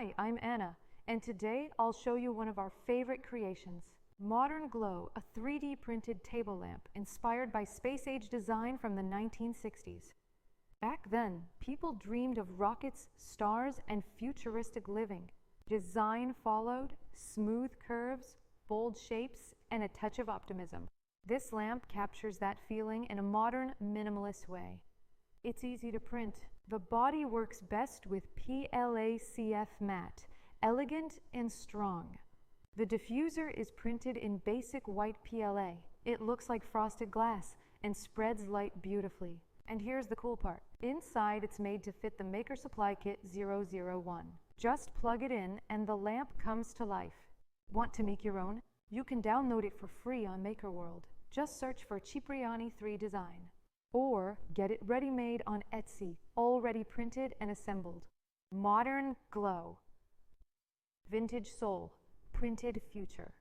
Hi, I'm Anna, and today I'll show you one of our favorite creations. Modern Glow, a 3D printed table lamp inspired by space-age design from the 1960s. Back then, people dreamed of rockets, stars, and futuristic living. Design followed, smooth curves, bold shapes, and a touch of optimism. This lamp captures that feeling in a modern, minimalist way. It's easy to print. The body works best with PLA-CF matte, elegant and strong. The diffuser is printed in basic white PLA. It looks like frosted glass and spreads light beautifully. And here's the cool part. Inside, it's made to fit the Maker Supply Kit 001. Just plug it in and the lamp comes to life. Want to make your own? You can download it for free on MakerWorld. Just search for Cipriani 3 Design. Or get it ready-made on Etsy, already printed and assembled. Modern Glow. Vintage Soul. Printed Future.